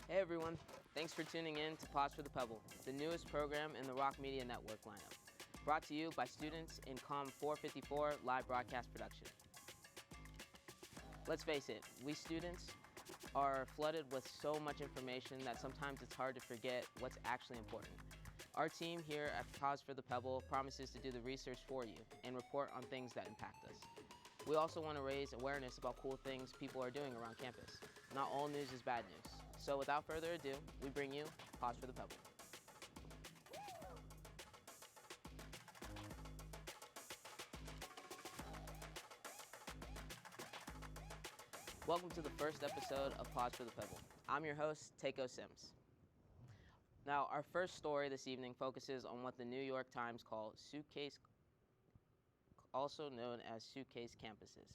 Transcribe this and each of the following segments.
Hey everyone, thanks for tuning in to Pause for the Pebble, the newest program in the Rock Media Network lineup. Brought to you by students in COM 454 live broadcast production. Let's face it, we students are flooded with so much information that sometimes it's hard to forget what's actually important. Our team here at Pause for the Pebble promises to do the research for you and report on things that impact us. We also want to raise awareness about cool things people are doing around campus. Not all news is bad news. So without further ado, we bring you Pause for the Pebble. Welcome to the first episode of Pause for the Pebble. I'm your host, Teiko Sims. Now, our first story this evening focuses on what the New York Times calls suitcase, also known as suitcase campuses.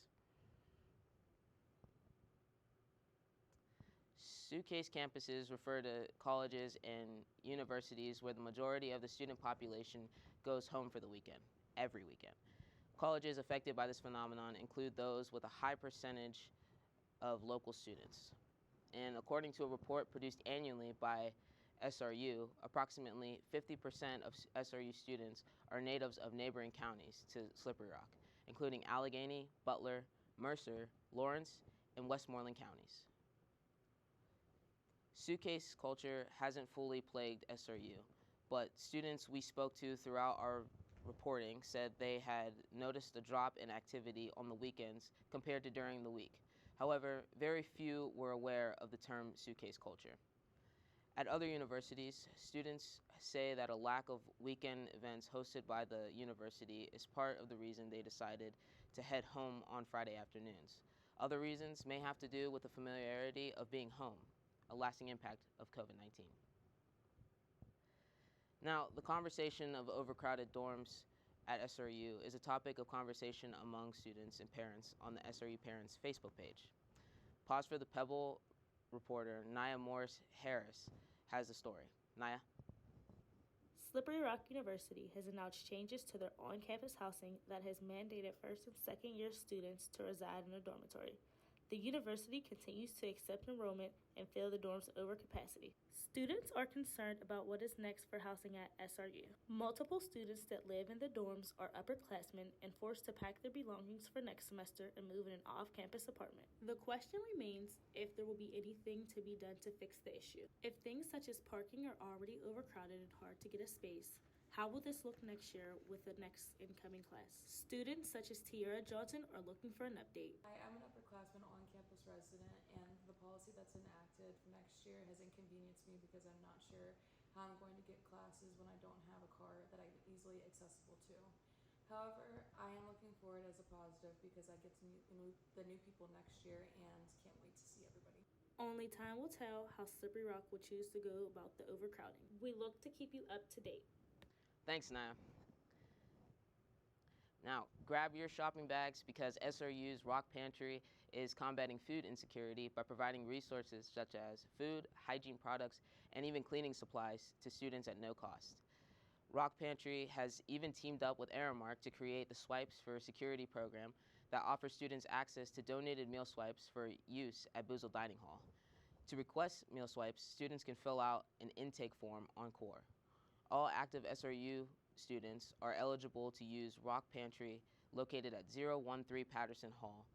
Suitcase campuses refer to colleges and universities where the majority of the student population goes home for the weekend, every weekend. Colleges affected by this phenomenon include those with a high percentage of local students. And according to a report produced annually by SRU, approximately 50% of SRU students are natives of neighboring counties to Slippery Rock, including Allegheny, Butler, Mercer, Lawrence, and Westmoreland counties. Suitcase culture hasn't fully plagued SRU, but students we spoke to throughout our reporting said they had noticed a drop in activity on the weekends compared to during the week. However, very few were aware of the term suitcase culture. At other universities, students say that a lack of weekend events hosted by the university is part of the reason they decided to head home on Friday afternoons. Other reasons may have to do with the familiarity of being home, a lasting impact of COVID-19. Now, the conversation of overcrowded dorms at SRU is a topic of conversation among students and parents on the SRU Parents Facebook page. Pause for the Pebble reporter Naya Morris-Harris has the story. Naya? Slippery Rock University has announced changes to their on-campus housing that has mandated first and second year students to reside in a dormitory. The university continues to accept enrollment and fill the dorms over capacity. Students are concerned about what is next for housing at SRU. Multiple students that live in the dorms are upperclassmen and forced to pack their belongings for next semester and move in an off-campus apartment. The question remains if there will be anything to be done to fix the issue. If things such as parking are already overcrowded and hard to get a space, how will this look next year with the next incoming class? Students such as Tiara Johnson are looking for an update. I am an upperclassman on-campus resident, and the policy that's enacted for next year has inconvenienced me because I'm not sure how I'm going to get classes when I don't have a car that I'm easily accessible to. However, I am looking forward as a positive because I get to meet the new people next year and can't wait to see everybody. Only time will tell how Slippery Rock will choose to go about the overcrowding. We look to keep you up to date. Thanks, Naya. Now, grab your shopping bags because SRU's Rock Pantry is combating food insecurity by providing resources such as food, hygiene products, and even cleaning supplies to students at no cost. Rock Pantry has even teamed up with Aramark to create the Swipes for Security program that offers students access to donated meal swipes for use at Boozle Dining Hall. To request meal swipes, students can fill out an intake form on Core. All active SRU students are eligible to use Rock Pantry located at 013 Patterson Hall,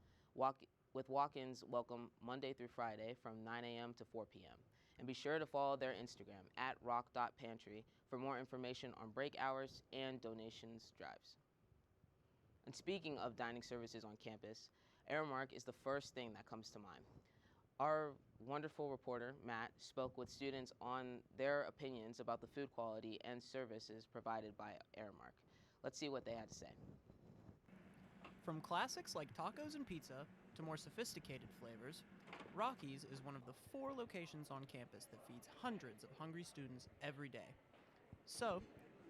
with walk-ins welcome Monday through Friday from 9 a.m. to 4 p.m. And be sure to follow their Instagram at rock.pantry for more information on break hours and donations drives. And speaking of dining services on campus, Aramark is the first thing that comes to mind. Our wonderful reporter, Matt, spoke with students on their opinions about the food quality and services provided by Aramark. Let's see what they had to say. From classics like tacos and pizza to more sophisticated flavors, Rocky's is one of the 4 locations on campus that feeds hundreds of hungry students every day. So,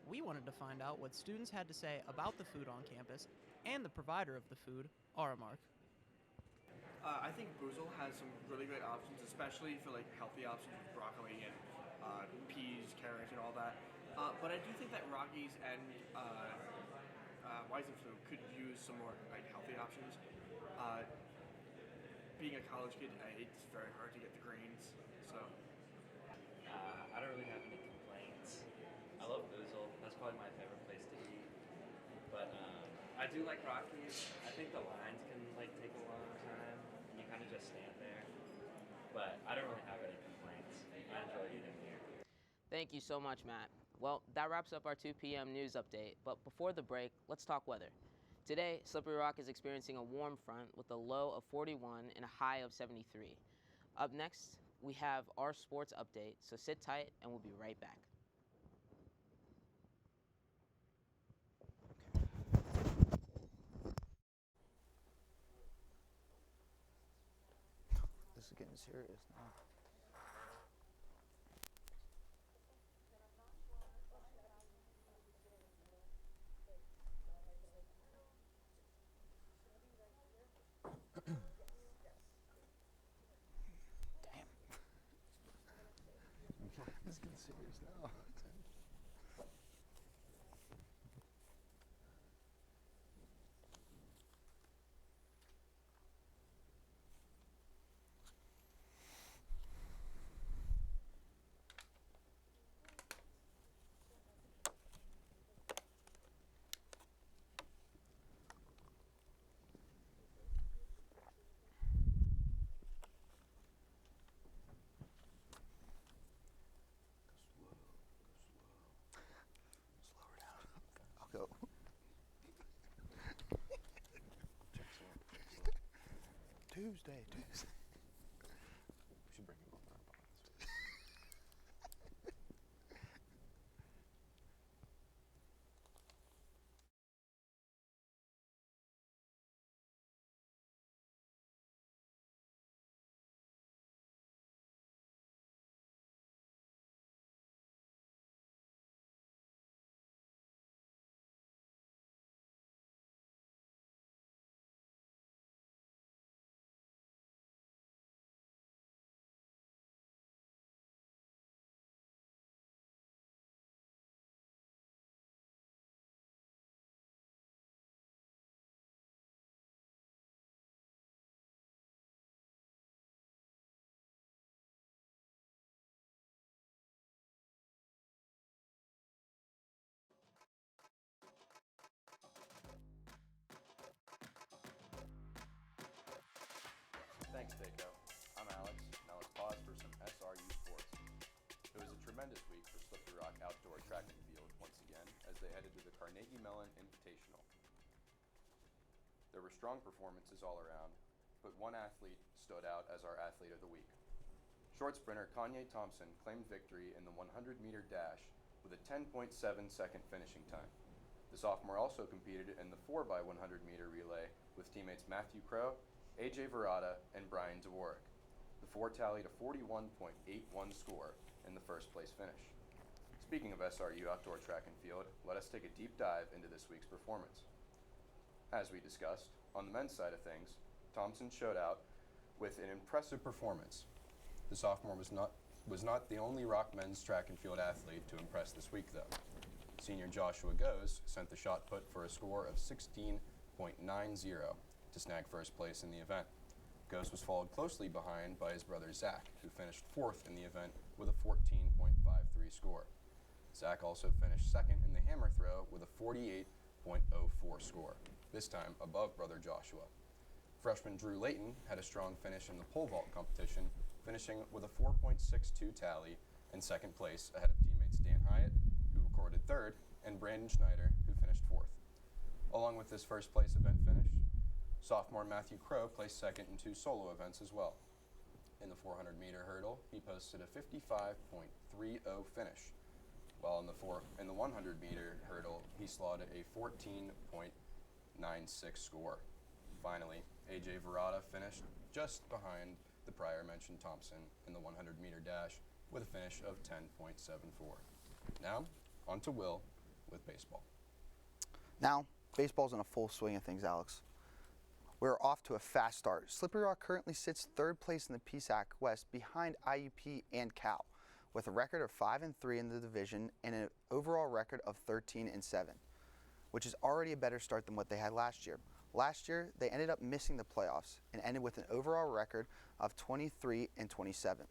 we wanted to find out what students had to say about the food on campus and the provider of the food, Aramark. I think Boozle has some really great options, especially for like healthy options with broccoli and peas, carrots, and all that. But I do think that Rockies and Weizenflug could use some more like healthy options. Being a college kid, it's very hard to get the grains, so I don't really have any complaints. I love Boozle. That's probably my favorite place to eat. But I do like Rockies. I think the lines can like take a long time, and you kind of just stand there. But I don't really have any complaints. I enjoy eating here. Thank you so much, Matt. Well, that wraps up our 2 p.m. news update, but before the break, let's talk weather. Today, Slippery Rock is experiencing a warm front with a low of 41 and a high of 73. Up next, we have our sports update, so sit tight and we'll be right back. This is getting serious now. Damn. This is getting serious now. Slower down. I'll go. Tuesday. We should bring him on our podcast. Thanks, Teiko. I'm Alex. Now let's pause for some SRU sports. It was a tremendous week for Slippery Rock Outdoor Track and Field once again as they headed to the Carnegie Mellon Invitational. There were strong performances all around, but one athlete stood out as our athlete of the week. Short sprinter Kanye Thompson claimed victory in the 100-meter dash with a 10.7 second finishing time. The sophomore also competed in the 4x100-meter relay with teammates Matthew Crow, AJ Verada, and Brian Dvorak. The four tallied a 41.81 score in the first place finish. Speaking of SRU outdoor track and field, let us take a deep dive into this week's performance. As we discussed, on the men's side of things, Thompson showed out with an impressive performance. The sophomore was not the only Rock men's track and field athlete to impress this week, though. Senior Joshua Goes sent the shot put for a score of 16.90 to snag first place in the event. Ghost was followed closely behind by his brother Zach, who finished fourth in the event with a 14.53 score. Zach also finished second in the hammer throw with a 48.04 score, this time above brother Joshua. Freshman Drew Layton had a strong finish in the pole vault competition, finishing with a 4.62 tally in second place ahead of teammates Dan Hyatt, who recorded third, and Brandon Schneider, who finished fourth. Along with this first place event finish, sophomore Matthew Crow placed second in two solo events as well. In the 400-meter hurdle, he posted a 55.30 finish, while in the 100-meter hurdle, he slotted a 14.96 score. Finally, AJ Verada finished just behind the prior mentioned Thompson in the 100-meter dash with a finish of 10.74. Now, on to Will with baseball. Now, baseball's in a full swing of things, Alex. We're off to a fast start. Slippery Rock currently sits third place in the PSAC West behind IUP and Cal, with a record of 5-3 in the division and an overall record of 13-7, which is already a better start than what they had last year. Last year, they ended up missing the playoffs and ended with an overall record of 23-27.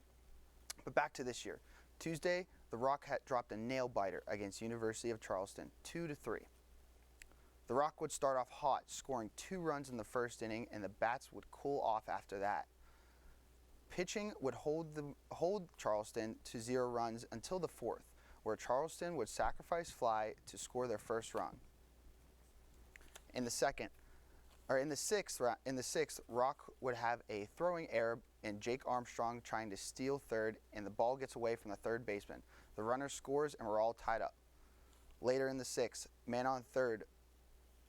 But back to this year. Tuesday, the Rock had dropped a nail-biter against University of Charleston, 2-3. The Rock would start off hot, scoring 2 runs in the first inning, and the bats would cool off after that. Pitching would hold Charleston to 0 runs until the 4th, where Charleston would sacrifice fly to score their first run. In the 6th, Rock would have a throwing error and Jake Armstrong trying to steal third, and the ball gets away from the third baseman. The runner scores, and we're all tied up. Later in the 6th, man on third,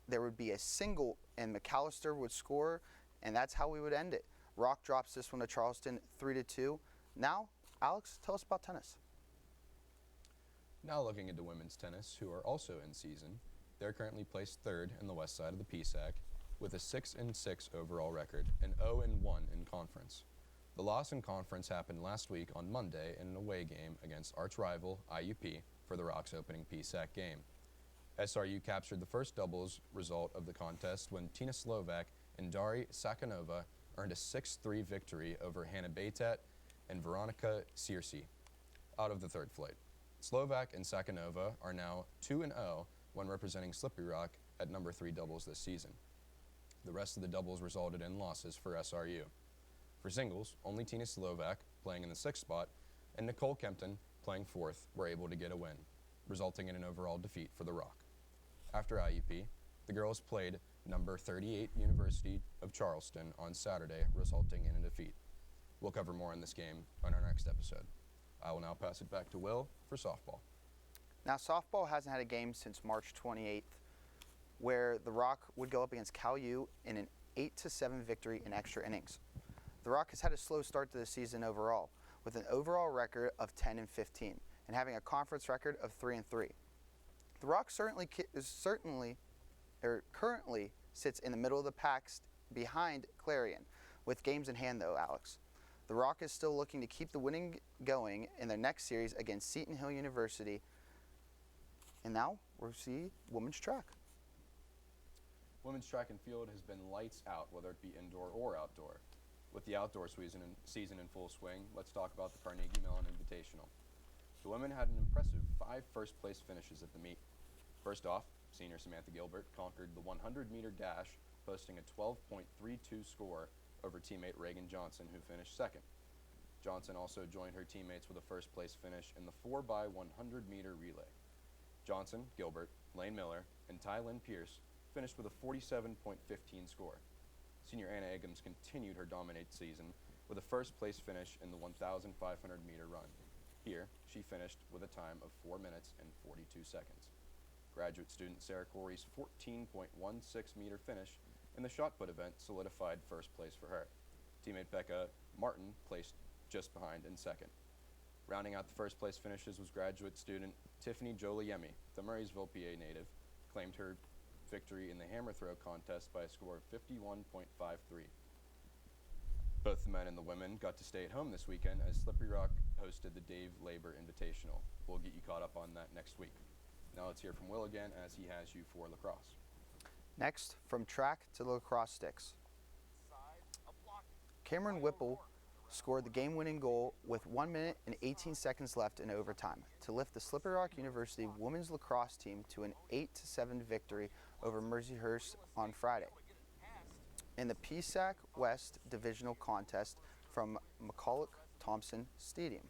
there would be a single, and McAllister would score, and that's how we would end it. Rock drops this one to Charleston, 3-2. Now, Alex, tell us about tennis. Now looking into women's tennis, who are also in season. They're currently placed 3rd in the west side of the PSAC with a 6-6 overall record and 0-1 in conference. The loss in conference happened last week on Monday in an away game against arch rival IUP for the Rock's opening PSAC game. SRU captured the first doubles result of the contest when Tina Slovak and Dari Sakanova earned a 6-3 victory over Hannah Baytat and Veronica Searcy out of the 3rd flight. Slovak and Sakanova are now 2-0 when representing Slippery Rock at number 3 doubles this season. The rest of the doubles resulted in losses for SRU. For singles, only Tina Slovak, playing in the 6th spot, and Nicole Kempton, playing 4th, were able to get a win, resulting in an overall defeat for the Rock. After IUP, the girls played number 38 University of Charleston on Saturday, resulting in a defeat. We'll cover more on this game on our next episode. I will now pass it back to Will for softball. Now, softball hasn't had a game since March 28th, where the Rock would go up against Cal U in an 8-7 victory in extra innings. The Rock has had a slow start to the season overall, with an overall record of 10-15 and having a conference record of 3-3. The Rock currently sits in the middle of the pack behind Clarion, with games in hand though, Alex. The Rock is still looking to keep the winning going in their next series against Seton Hill University. And now we'll see women's track. Women's track and field has been lights out, whether it be indoor or outdoor. With the outdoor season in full swing, let's talk about the Carnegie Mellon Invitational. The women had an impressive 5 first-place finishes at the meet. First off, senior Samantha Gilbert conquered the 100-meter dash, posting a 12.32 score over teammate Reagan Johnson, who finished 2nd. Johnson also joined her teammates with a first-place finish in the 4x100-meter relay. Johnson, Gilbert, Lane Miller, and Tylynn Pierce finished with a 47.15 score. Senior Anna Eggums continued her dominant season with a first-place finish in the 1,500-meter run. Here, she finished with a time of 4 minutes and 42 seconds. Graduate student Sarah Corey's 14.16-meter finish in the shot put event solidified first place for her. Teammate Becca Martin placed just behind in 2nd. Rounding out the first place finishes was graduate student Tiffany Joliemi, the Murraysville, PA native, claimed her victory in the hammer throw contest by a score of 51.53. Both the men and the women got to stay at home this weekend as Slippery Rock hosted the Dave Labor Invitational. We'll get you caught up on that next week. Now let's hear from Will again as he has you for lacrosse. Next, from track to lacrosse sticks. Cameron Whipple scored the game-winning goal with 1 minute and 18 seconds left in overtime to lift the Slippery Rock University women's lacrosse team to an 8-7 victory over Mercyhurst on Friday. In the PSAC West Divisional Contest from McCulloch-Thompson Stadium.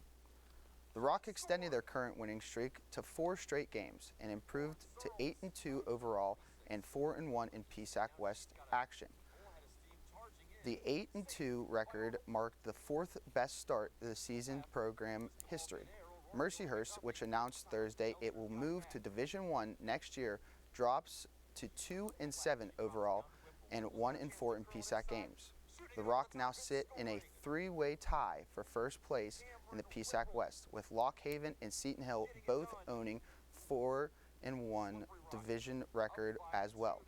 The Rock extended their current winning streak to 4 straight games and improved to 8-2 overall and 4-1 in PSAC West action. The 8-2 record marked the 4th best start of the season program history. Mercyhurst, which announced Thursday it will move to Division I next year, drops to 2-7 overall and 1-4 in PSAC games. The Rock now sit in a 3-way tie for first place in the PSAC West, with Lock Haven and Seton Hill both owning 4-1 division record as well.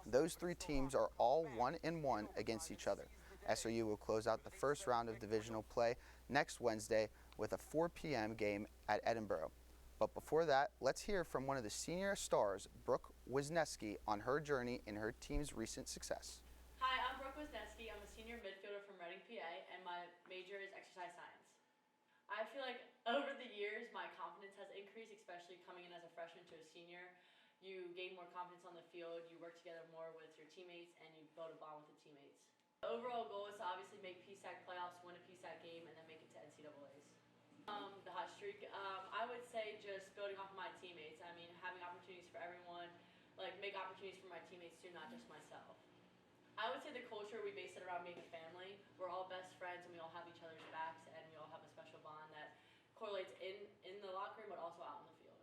Those 3 teams are all 1-1 against each other. SRU will close out the first round of divisional play next Wednesday with a 4 p.m. game at Edinburgh. But before that, let's hear from one of the senior stars, Brooke Wisniewski, on her journey in her team's recent success. Hi, I'm Brooke Wisniewski. I'm a senior midfielder from Reading, PA, and my major is exercise science. I feel like Over the years, my confidence has increased, especially coming in as a freshman to a senior. You gain more confidence on the field, you work together more with your teammates, and you build a bond with the teammates. The overall goal is to obviously make PSAC playoffs, win a PSAC game, and then make it to NCAAs. The hot streak, I would say just building off of my teammates. I mean, having opportunities for everyone, like make opportunities for my teammates too, not just myself. I would say the culture, we base it around being a family. We're all best friends and we all have each other's backs and we all have a special bond that correlates in the locker room but also out in the field.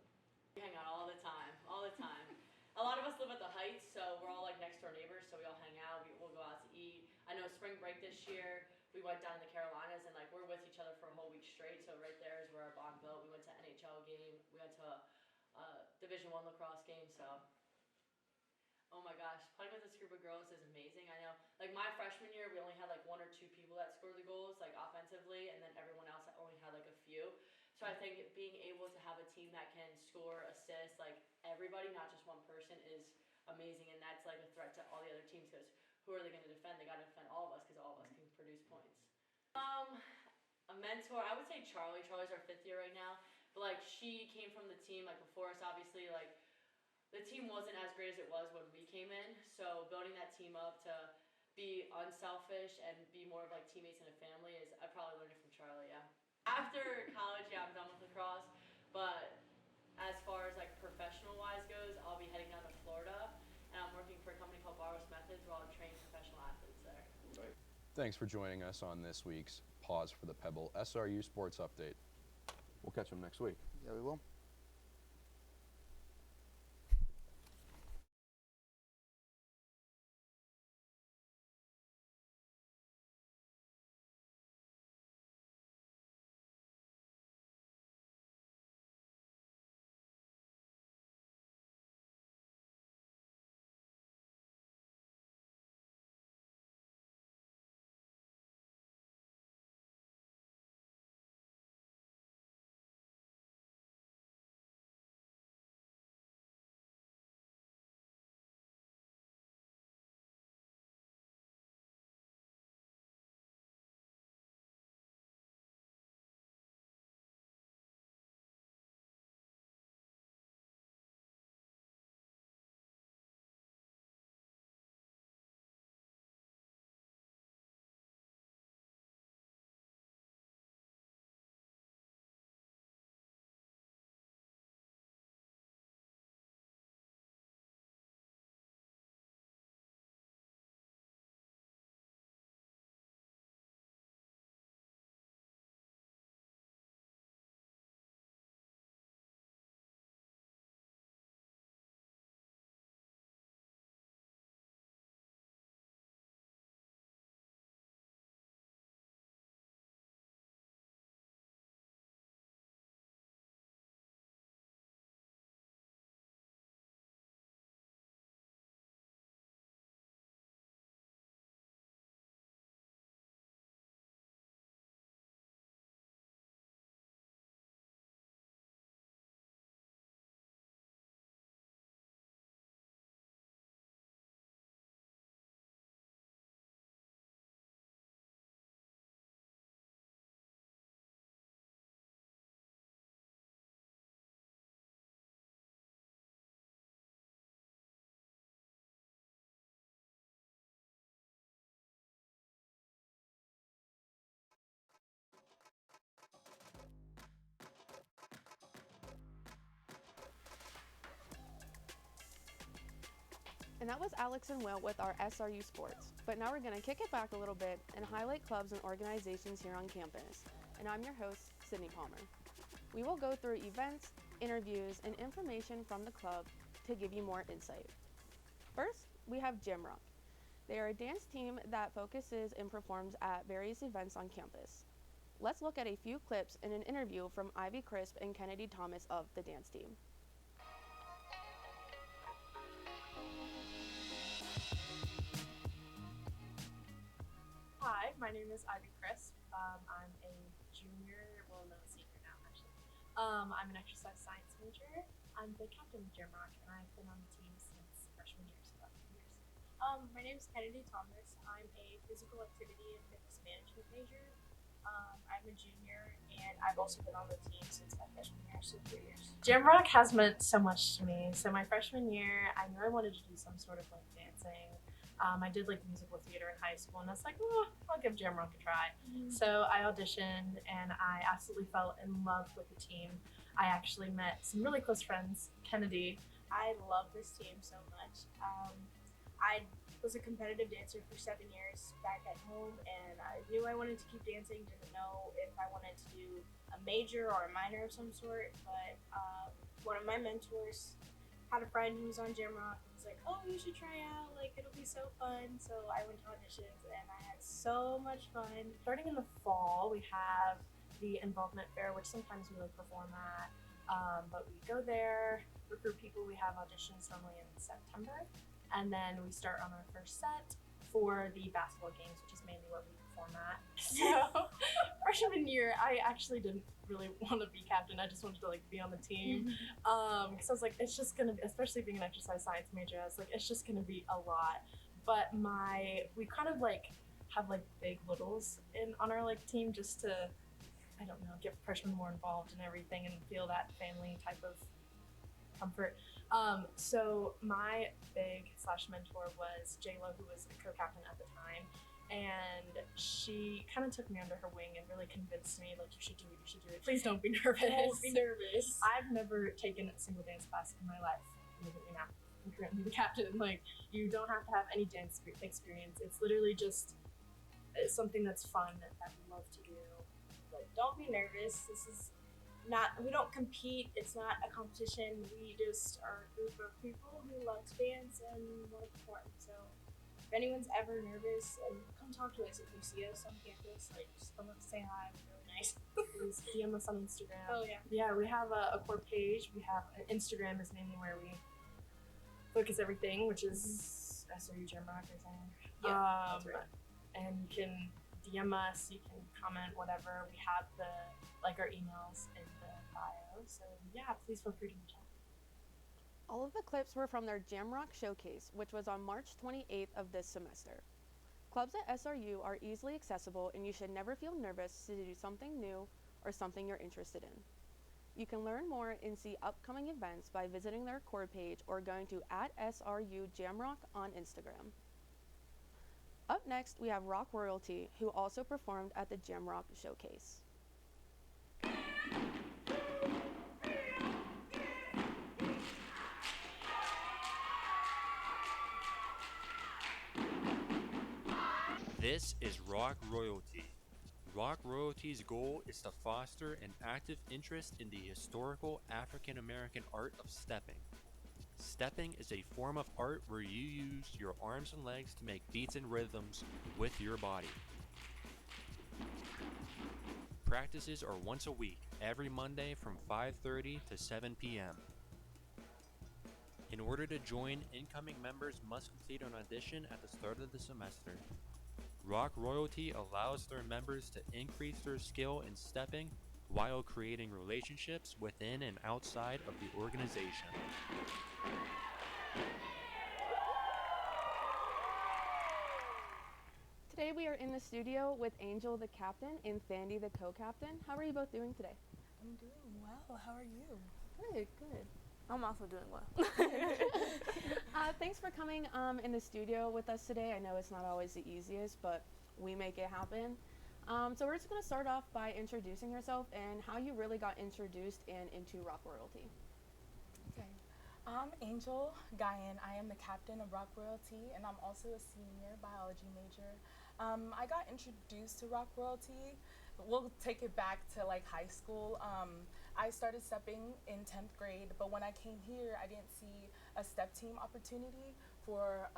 We hang out all the time, all the time. A lot of us live at the Heights, so we're all like next door neighbors, so we all hang out, we'll go out to eat. I know spring break this year, we went down to the Carolinas and like we're with each other for a whole week straight, so right there is where our bond built. We went to NHL game, we went to a Division I lacrosse game, so. Oh my gosh, playing with this group of girls is amazing. I know, like my freshman year, we only had like 1 or 2 people that scored the goals, like offensively, and then everyone else only had like a few. So I think being able to have a team that can score, assist, like everybody, not just one person, is amazing, and that's like a threat to all the other teams because who are they going to defend? They got to defend all of us because all of us can produce points. A mentor, I would say Charlie. Charlie's our 5th year right now, but like she came from the team like before us, obviously, like. The team wasn't as great as it was when we came in, so building that team up to be unselfish and be more of like teammates and a family is, I probably learned it from Charlie, yeah. After college, yeah, I'm done with lacrosse, but as far as like professional-wise goes, I'll be heading down to Florida, and I'm working for a company called Barros Methods where I'll train professional athletes there. Thanks for joining us on this week's Pause for the Pebble SRU Sports Update. We'll catch them next week. Yeah, we will. And that was Alex and Will with our SRU Sports. But now we're going to kick it back a little bit and highlight clubs and organizations here on campus. And I'm your host, Sydney Palmer. We will go through events, interviews, and information from the club to give you more insight. First, we have Gym Rock. They are a dance team that focuses and performs at various events on campus. Let's look at a few clips in an interview from Ivy Crisp and Kennedy Thomas of the dance team. Hi, my name is Ivy Crisp. I'm a junior, well, no, senior now, actually. I'm an exercise science major. I'm the captain of Gym Rock, and I've been on the team since freshman year, so about 2 years. My name is Kennedy Thomas. I'm a physical activity and fitness management major. I'm a junior, and I've also been on the team since my freshman year, so 3 years. Jamrock has meant so much to me. So my freshman year, I knew I wanted to do some sort of like dancing. I did like musical theater in high school, and I was like, oh, I'll give Jamrock a try. So I auditioned, and I absolutely fell in love with the team. I actually met some really close friends, Kennedy. I love this team so much. I was a competitive dancer for 7 years back at home, and I knew I wanted to keep dancing. Didn't know if I wanted to do a major or a minor of some sort, but one of my mentors had a friend who was on Jamrock. He was like, oh, you should try out, like it'll be so fun. So I went to auditions, and I had so much fun. Starting in the fall, we have the involvement fair, which sometimes we like perform at, but we go there, recruit people. We have auditions normally in September, and then we start on our first set for the basketball games, which is mainly what we perform at. So freshman year, I actually didn't really want to be captain. I just wanted to like be on the team, because I was like, it's just gonna be, especially being an exercise science major, I was like, it's just gonna be a lot. But we kind of like have like big littles on our like team, just to, I don't know, get freshmen more involved in everything and feel that family type of comfort. So my big / mentor was J-Lo, who was a co-captain at the time, and she kind of took me under her wing and really convinced me, like, you should do it, please don't be nervous. Don't be nervous. I've never taken a single dance class in my life. You know, I'm currently the captain. Like, you don't have to have any dance experience. It's literally just something that's fun that we love to do. Like, don't be nervous. We don't compete. It's not a competition. We just are a group of people who love to dance and want to perform. So if anyone's ever nervous, come talk to us if you see us on campus. Like, just come up and say hi. We're really nice. Please DM us on Instagram. Oh, yeah. Yeah, we have a core page. We have Instagram is mainly where we focus everything, which is SRU Jamrock, I think. Yeah, that's right. And you can DM us. You can comment, whatever. We have our emails in the bio. So yeah, please feel free to reach out. All of the clips were from their Jamrock Showcase, which was on March 28th of this semester. Clubs at SRU are easily accessible, and you should never feel nervous to do something new or something you're interested in. You can learn more and see upcoming events by visiting their core page or going to @SRU Jamrock on Instagram. Up next, we have Rock Royalty, who also performed at the Jamrock Showcase. This is Rock Royalty. Rock Royalty's goal is to foster an active interest in the historical African American art of stepping. Stepping is a form of art where you use your arms and legs to make beats and rhythms with your body. Practices are once a week, every Monday from 5:30 to 7 p.m. In order to join, incoming members must complete an audition at the start of the semester. Rock Royalty allows their members to increase their skill in stepping while creating relationships within and outside of the organization. Today we are in the studio with Angel, the captain, and Sandy, the co-captain. How are you both doing today? I'm doing well. How are you? Good. I'm also doing well. Thanks for coming in the studio with us today. I know it's not always the easiest, but we make it happen. So we're just going to start off by introducing yourself and how you really got introduced into Rock Royalty. Okay. I'm Angel Guyan. I am the captain of Rock Royalty, and I'm also a senior biology major. I got introduced to Rock Royalty. We'll take it back to like high school. I started stepping in 10th grade, but when I came here, I didn't see a step team opportunity for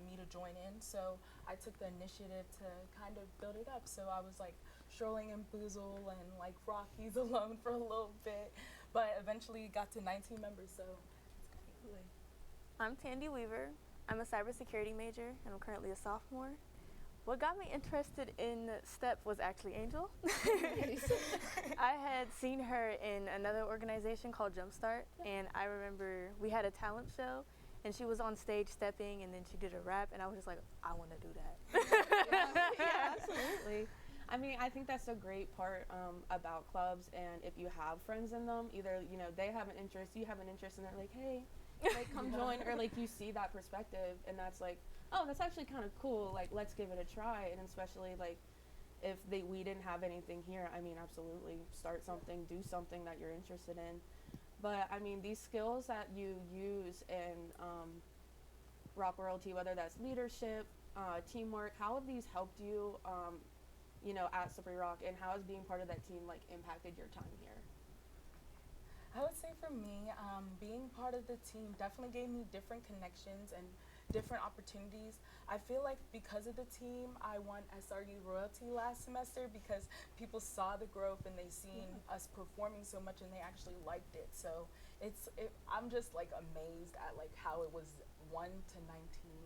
me to join in. So I took the initiative to kind of build it up. So I was like strolling in Boozle and like Rockies alone for a little bit, but eventually got to 19 members. So it's great. I'm Tandy Weaver. I'm a cybersecurity major, and I'm currently a sophomore. What got me interested in STEP was actually Angel. I had seen her in another organization called Jumpstart, and I remember we had a talent show, and she was on stage stepping, and then she did a rap, and I was just like, I want to do that. Yeah, absolutely. I mean, I think that's a great part about clubs, and if you have friends in them, either, you know, they have an interest, you have an interest, and they're like, hey, like, come join, or like you see that perspective, and that's like, oh, that's actually kind of cool, like, let's give it a try. And especially like if we didn't have anything here, I mean, absolutely start something, do something that you're interested in. But I mean, these skills that you use in Rock Royalty, whether that's leadership, teamwork, how have these helped you, you know, at Slippery Rock, and how has being part of that team like impacted your time here? I would say for me, being part of the team definitely gave me different connections and different opportunities. I feel like because of the team, I won SRU Royalty last semester because people saw the growth and they seen us performing so much and they actually liked it. So I'm just like amazed at like how it was 1 to 19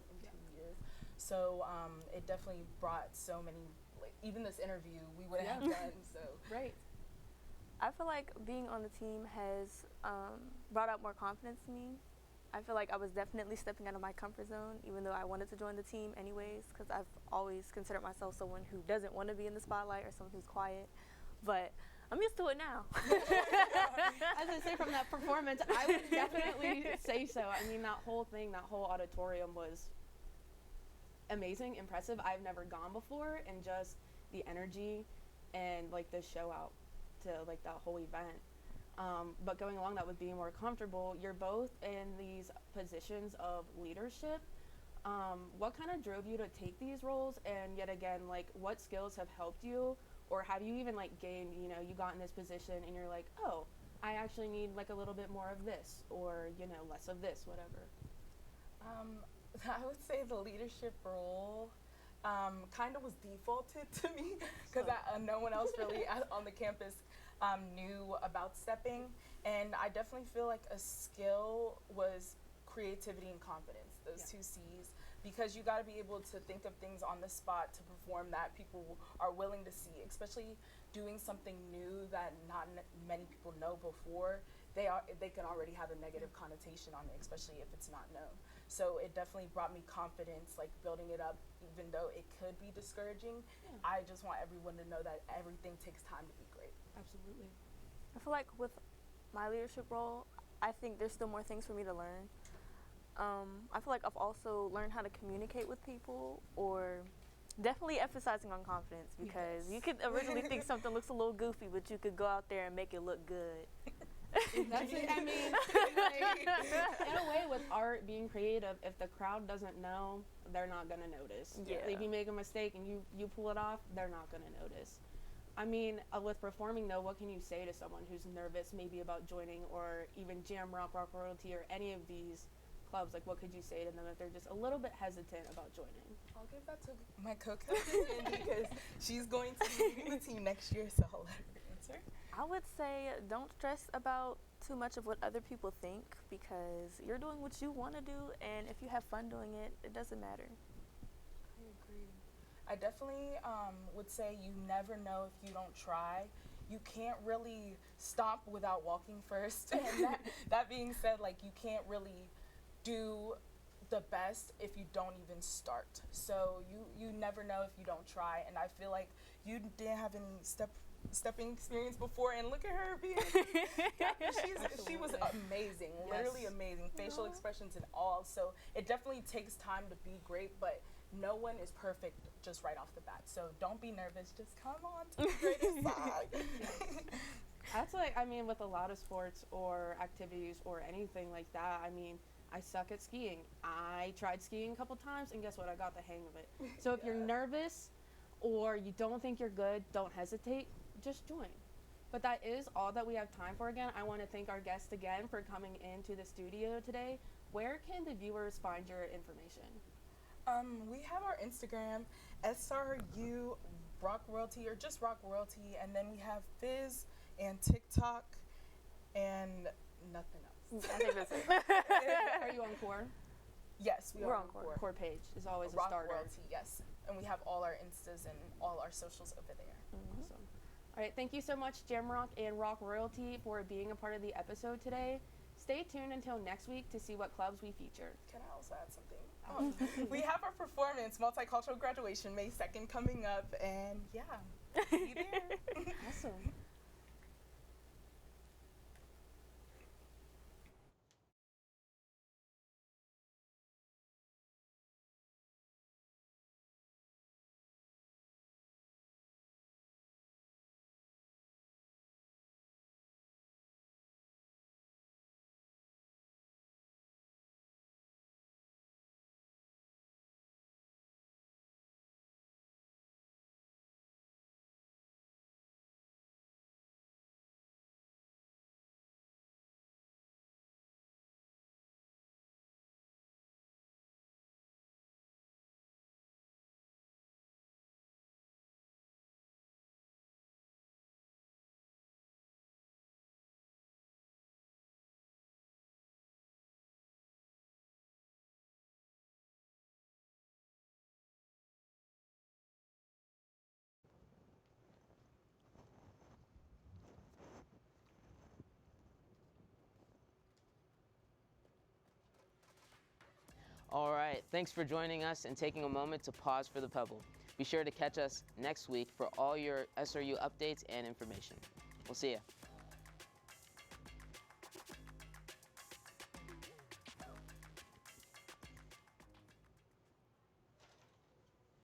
in 2 years. So it definitely brought so many, like even this interview we wouldn't have done. So right. I feel like being on the team has brought out more confidence in me. I feel like I was definitely stepping out of my comfort zone, even though I wanted to join the team anyways, because I've always considered myself someone who doesn't want to be in the spotlight or someone who's quiet. But I'm used to it now. As I say, from that performance, I would definitely say so. I mean, that whole thing, that whole auditorium was amazing, impressive. I've never gone before, and just the energy and like the show out to like that whole event. But going along that with being more comfortable, you're both in these positions of leadership. What kind of drove you to take these roles? And yet again, like what skills have helped you, or have you even like gained, you know, you got in this position and you're like, oh, I actually need like a little bit more of this, or, you know, less of this, whatever. I would say the leadership role kind of was defaulted to me because no one else really on the campus knew about stepping, and I definitely feel like a skill was creativity and confidence, those two C's, because you got to be able to think of things on the spot to perform that people are willing to see, especially doing something new that not many people know before. They can already have a negative connotation on it, especially if it's not known. So it definitely brought me confidence, like building it up, even though it could be discouraging. I just want everyone to know that everything takes time to be great. Absolutely. I feel like with my leadership role, I think there's still more things for me to learn. I feel like I've also learned how to communicate with people, or definitely emphasizing on confidence, because you could originally think something looks a little goofy, but you could go out there and make it look good. That's it. I mean, like, in a way, with art, being creative, if the crowd doesn't know, they're not going to notice. Yeah. If you make a mistake and you pull it off, they're not going to notice. I mean, with performing, though, what can you say to someone who's nervous maybe about joining, or even Jam Rock, Rock Royalty, or any of these clubs? Like, what could you say to them if they're just a little bit hesitant about joining? I'll give that to my co-captain, because she's going to be in the team next year, so I'll let her answer. I would say don't stress about too much of what other people think, because you're doing what you want to do, and if you have fun doing it, it doesn't matter. I agree. I definitely would say you never know if you don't try. You can't really stomp without walking first. And that being said, like, you can't really do the best if you don't even start. So you never know if you don't try. And I feel like you didn't have any stepping experience before, and look at her being she was amazing, literally amazing, facial expressions and all. So it definitely takes time to be great, but no one is perfect just right off the bat. So don't be nervous, just come on to the greater side. That's like, I mean, with a lot of sports or activities or anything like that, I mean, I suck at skiing. I tried skiing a couple times, and guess what? I got the hang of it. So if you're nervous or you don't think you're good, don't hesitate. Just join. But that is all that we have time for. Again, I want to thank our guests again for coming into the studio today. Where can the viewers find your information? We have our Instagram, SRU Rock Royalty, or just Rock Royalty, and then we have Fizz and TikTok and nothing else. I think that's it. Are you on Core? Yes, we're on Core. Core page is always Rock a starter. Royalty, yes. And we have all our Instas and all our socials over there. Awesome. All right, thank you so much, Jamrock and Rock Royalty, for being a part of the episode today. Stay tuned until next week to see what clubs we feature. Can I also add something? We have our performance, Multicultural Graduation, May 2nd coming up, and yeah. Be there. Awesome. All right, thanks for joining us and taking a moment to pause for the Pebble. Be sure to catch us next week for all your SRU updates and information. We'll see you.